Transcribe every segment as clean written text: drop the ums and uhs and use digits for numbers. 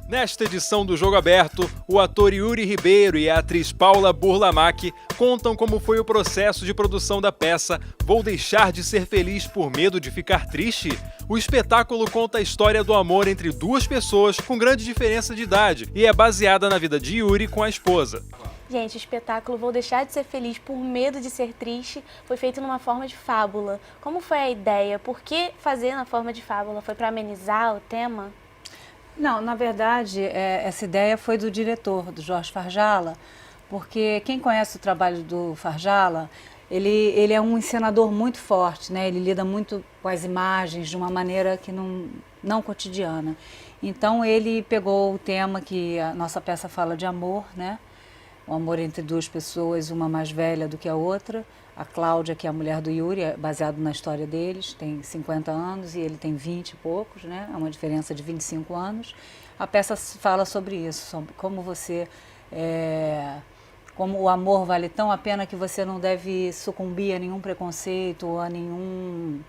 Nesta edição do Jogo Aberto, o ator Yuri Ribeiro e a atriz Paula Burlamac contam como foi o processo de produção da peça Vou Deixar de Ser Feliz por Medo de Ficar Triste? O espetáculo conta a história do amor entre duas pessoas com grande diferença de idade e é baseada na vida de Yuri com a esposa. Gente, o espetáculo Vou Deixar de Ser Feliz por Medo de Ser Triste foi feito numa forma de fábula. Como foi a ideia? Por que fazer na forma de fábula? Foi para amenizar o tema? Não, na verdade, essa ideia foi do diretor, do Jorge Farjala, porque quem conhece o trabalho do Farjala, ele é um encenador muito forte, né? Ele lida muito com as imagens de uma maneira que não cotidiana. Então ele pegou o tema que a nossa peça fala de amor, né? O amor entre duas pessoas, uma mais velha do que a outra. A Cláudia, que é a mulher do Yuri, é baseado na história deles, tem 50 anos e ele tem 20 e poucos, né? É uma diferença de 25 anos. A peça fala sobre isso, sobre como você... como o amor vale tão a pena que você não deve sucumbir a nenhum preconceito ou a nenhum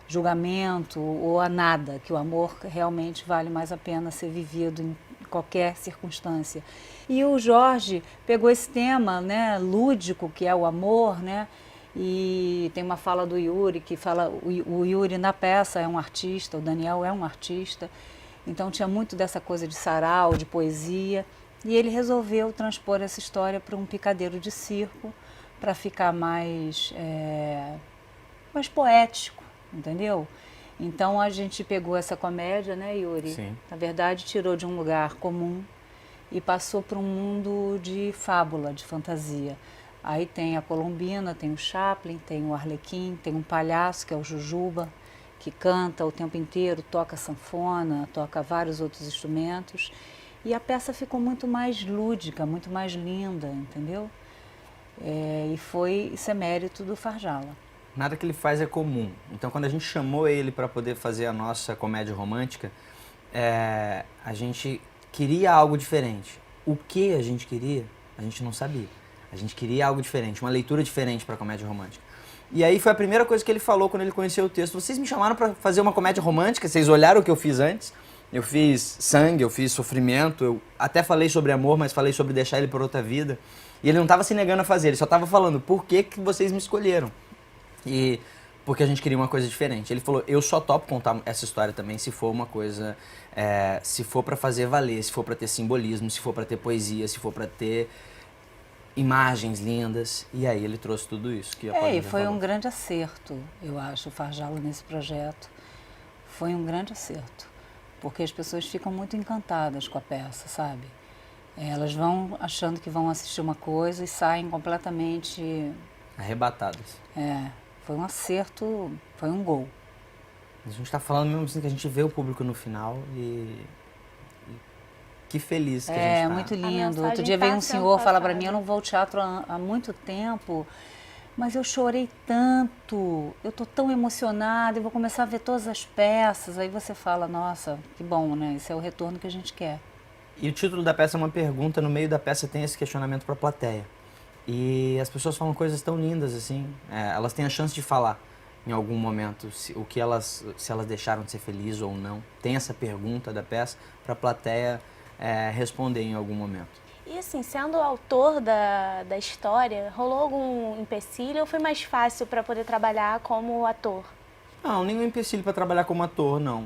julgamento ou a nada, que o amor realmente vale mais a pena ser vivido em qualquer circunstância. E o Jorge pegou esse tema, né, lúdico, que é o amor, né, e tem uma fala do Yuri, que fala, o Yuri na peça é um artista, o Daniel é um artista, então tinha muito dessa coisa de sarau, de poesia, e ele resolveu transpor essa história para um picadeiro de circo, para ficar mais poético, entendeu? Então a gente pegou essa comédia, né, Yuri? Sim. Na verdade, tirou de um lugar comum e passou para um mundo de fábula, de fantasia. Aí tem a Colombina, tem o Chaplin, tem o Arlequim, tem um palhaço, que é o Jujuba, que canta o tempo inteiro, toca sanfona, toca vários outros instrumentos. E a peça ficou muito mais lúdica, muito mais linda, entendeu? Isso é mérito do Farjala. Nada que ele faz é comum. Então, quando a gente chamou ele para poder fazer a nossa comédia romântica, a gente queria algo diferente. O que a gente queria, a gente não sabia. A gente queria algo diferente, uma leitura diferente para a comédia romântica. E aí foi a primeira coisa que ele falou quando ele conheceu o texto. Vocês me chamaram para fazer uma comédia romântica, vocês olharam o que eu fiz antes. Eu fiz sangue, eu fiz sofrimento, eu até falei sobre amor, mas falei sobre deixar ele por outra vida. E ele não estava se negando a fazer, ele só estava falando, por que vocês me escolheram? E porque a gente queria uma coisa diferente. Ele falou, eu só topo contar essa história também se for uma coisa, se for para fazer valer, se for para ter simbolismo, se for para ter poesia, se for para ter imagens lindas. E aí ele trouxe tudo isso que a Paulinha E foi falou. um grande acerto, eu acho, o Farjala nesse projeto. Foi um grande acerto, porque as pessoas ficam muito encantadas com a peça, sabe? Elas vão achando que vão assistir uma coisa e saem completamente... Arrebatadas. Foi um acerto, foi um gol. A gente tá falando mesmo assim que a gente vê o público no final e que feliz que a gente tá. É muito lindo. A Outro dia veio um mensagem senhor tá falar sendo para mim, eu não vou ao teatro há muito tempo, mas eu chorei tanto, eu tô tão emocionada, eu vou começar a ver todas as peças. Aí você fala, nossa, que bom, né? Esse é o retorno que a gente quer. E o título da peça é uma pergunta, no meio da peça tem esse questionamento para a plateia. E as pessoas falam coisas tão lindas assim, elas têm a chance de falar em algum momento se elas deixaram de ser felizes ou não. Tem essa pergunta da peça para a plateia responder em algum momento. E assim, sendo o autor da história, rolou algum empecilho ou foi mais fácil para poder trabalhar como ator? Não, nenhum empecilho para trabalhar como ator, não.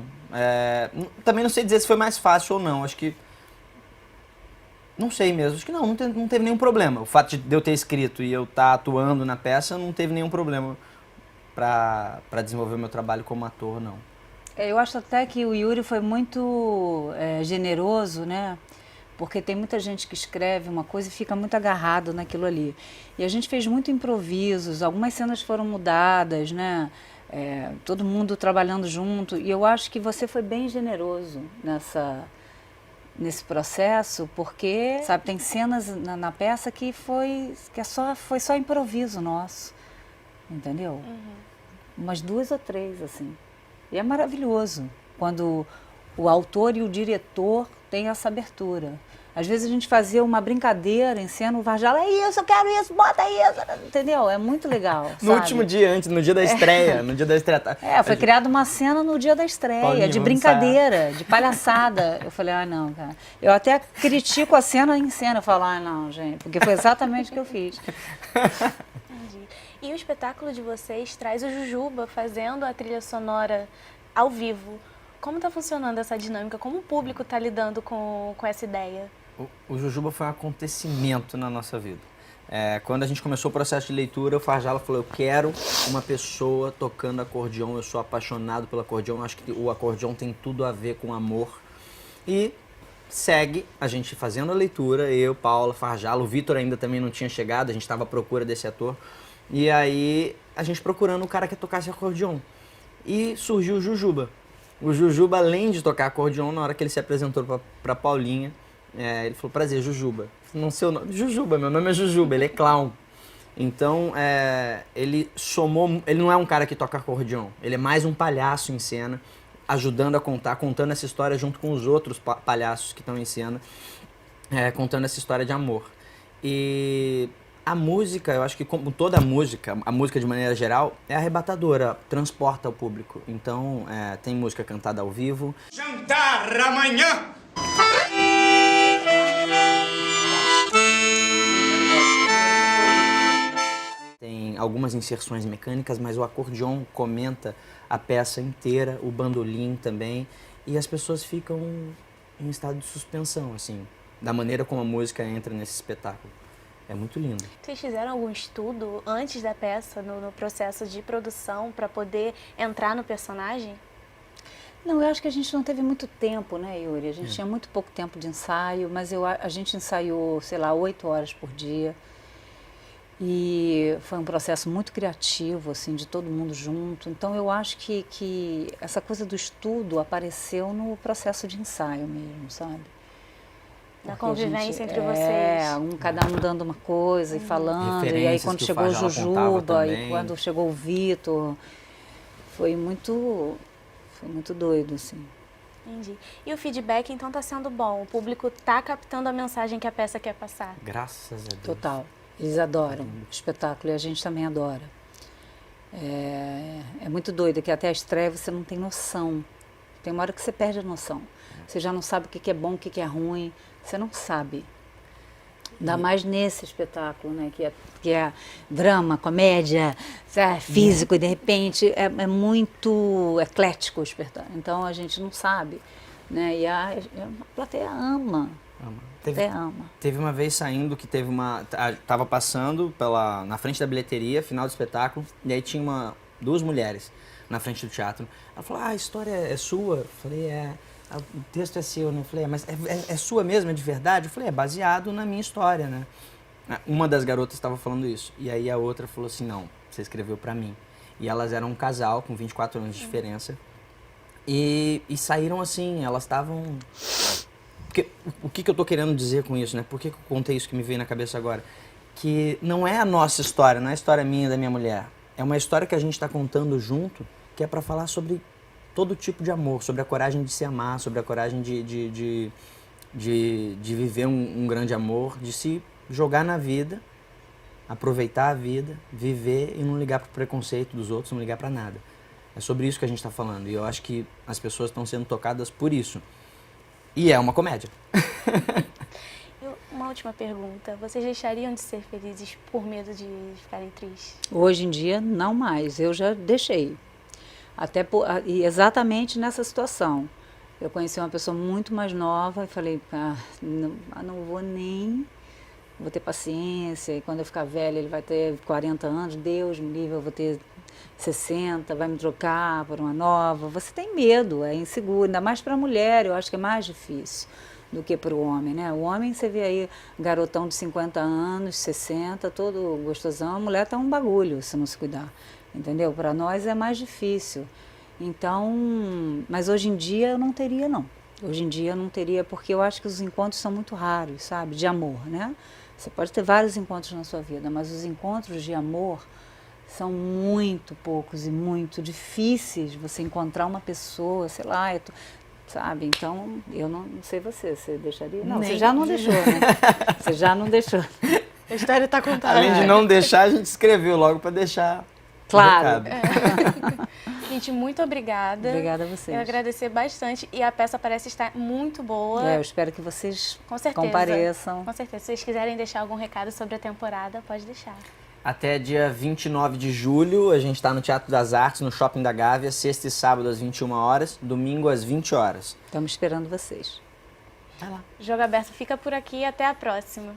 Também não sei dizer se foi mais fácil ou não, acho que... Não sei mesmo, acho que não teve nenhum problema. O fato de eu ter escrito e eu estar atuando na peça não teve nenhum problema para desenvolver o meu trabalho como ator, não. Eu acho até que o Yuri foi muito generoso, né? Porque tem muita gente que escreve uma coisa e fica muito agarrado naquilo ali. E a gente fez muito improvisos, algumas cenas foram mudadas, né? Todo mundo trabalhando junto. E eu acho que você foi bem generoso nesse processo, porque, sabe, tem cenas na peça que foi só improviso nosso, entendeu? Umas 2 ou 3, assim. E é maravilhoso quando o autor e o diretor tem essa abertura. Às vezes a gente fazia uma brincadeira em cena, o Varjala, é isso, eu quero isso, bota isso, entendeu? É muito legal, No sabe? último dia, antes, no dia da estreia, no dia da estreia. Foi criada uma cena no dia da estreia, Paulinho, de vamos brincadeira, de palhaçada. Eu falei, não, cara. Eu até critico a cena em cena, eu falo, não, gente, porque foi exatamente o que eu fiz. Entendi. E o espetáculo de vocês traz o Jujuba fazendo a trilha sonora ao vivo. Como está funcionando essa dinâmica? Como o público está lidando com essa ideia? O Jujuba foi um acontecimento na nossa vida. Quando a gente começou o processo de leitura, o Farjala falou, eu quero uma pessoa tocando acordeon, eu sou apaixonado pelo acordeon, acho que o acordeon tem tudo a ver com amor. E segue a gente fazendo a leitura, eu, Paula, Farjala, o Vitor ainda também não tinha chegado, a gente estava à procura desse ator. E aí a gente procurando o cara que tocasse acordeon. E surgiu o Jujuba. O Jujuba, além de tocar acordeon, na hora que ele se apresentou para Paulinha, ele falou, prazer, Jujuba. Não sei o nome. Jujuba, meu nome é Jujuba, ele é clown. Então, ele não é um cara que toca acordeon, ele é mais um palhaço em cena, ajudando a contar, contando essa história junto com os outros palhaços que estão em cena, contando essa história de amor. E a música, eu acho que como toda a música de maneira geral, é arrebatadora, transporta o público. Então, tem música cantada ao vivo. Jantar amanhã! Tem algumas inserções mecânicas, mas o acordeon comenta a peça inteira, o bandolim também, e as pessoas ficam em estado de suspensão, assim, da maneira como a música entra nesse espetáculo. É muito lindo. Vocês fizeram algum estudo antes da peça, no processo de produção, para poder entrar no personagem? Não, eu acho que a gente não teve muito tempo, né, Yuri? A gente tinha muito pouco tempo de ensaio, mas a gente ensaiou, sei lá, 8 horas por dia. E foi um processo muito criativo, assim, de todo mundo junto. Então, eu acho que essa coisa do estudo apareceu no processo de ensaio mesmo, sabe? Da Porque a convivência gente- entre vocês. cada um dando uma coisa e falando. E aí, Referências quando que o chegou o Farjala contava Jujuba, e também. quando chegou o Vitor, foi muito doido, assim. Entendi. E o feedback, então, está sendo bom? O público está captando a mensagem que a peça quer passar? Graças a Deus. Total. Eles adoram o espetáculo e a gente também adora. É muito doido que até a estreia você não tem noção. Tem uma hora que você perde a noção. Você já não sabe o que é bom, o que é ruim. Você não sabe. Ainda mais nesse espetáculo, né? Que é drama, comédia, físico, e de repente é muito eclético o espetáculo. Então a gente não sabe. Né? E a plateia ama. Teve uma vez saindo que tava passando na frente da bilheteria, final do espetáculo, e aí tinha duas mulheres na frente do teatro. Ela falou, a história é sua? Eu falei, o texto é seu, né? Eu falei, mas é sua mesmo, é de verdade? Eu falei, é baseado na minha história, né? Uma das garotas estava falando isso, e aí a outra falou assim, não, você escreveu pra mim. E elas eram um casal com 24 anos de diferença, e saíram assim, elas estavam... O que eu tô querendo dizer com isso, né? Por que eu contei isso que me veio na cabeça agora? Que não é a nossa história, não é a história minha e da minha mulher. É uma história que a gente está contando junto, que é para falar sobre todo tipo de amor, sobre a coragem de se amar, sobre a coragem de viver um grande amor, de se jogar na vida, aproveitar a vida, viver e não ligar para o preconceito dos outros, não ligar para nada. É sobre isso que a gente está falando. E eu acho que as pessoas estão sendo tocadas por isso. E é uma comédia. E uma última pergunta. Vocês deixariam de ser felizes por medo de ficarem tristes? Hoje em dia, não mais. Eu já deixei. E exatamente nessa situação. Eu conheci uma pessoa muito mais nova e falei, não vou nem... Vou ter paciência. E quando eu ficar velha, ele vai ter 40 anos. Deus me livre, eu vou ter 60, vai me trocar por uma nova. Você tem medo, é inseguro. Ainda mais para a mulher, eu acho que é mais difícil do que para o homem, né? O homem, você vê aí, garotão de 50 anos, 60, todo gostosão. A mulher tá um bagulho se não se cuidar, entendeu? Para nós é mais difícil. Então, mas hoje em dia eu não teria, não. Hoje em dia eu não teria, porque eu acho que os encontros são muito raros, sabe? De amor, né? Você pode ter vários encontros na sua vida, mas os encontros de amor são muito poucos e muito difíceis. Você encontrar uma pessoa, sei lá, sabe? Então, eu não sei você deixaria? Não, Nem. você já não deixou, né? Você já não deixou. A história está contada. Além de não deixar, a gente escreveu logo para deixar Claro. o recado. Gente, muito obrigada. Obrigada a vocês. Eu agradecer bastante. E a peça parece estar muito boa. Eu espero que vocês Com certeza. compareçam. Com certeza. Se vocês quiserem deixar algum recado sobre a temporada, pode deixar. Até dia 29 de julho, a gente está no Teatro das Artes, no Shopping da Gávea, sexta e sábado às 21 horas, domingo às 20 horas. Estamos esperando vocês. Jogo Aberto fica por aqui e até a próxima.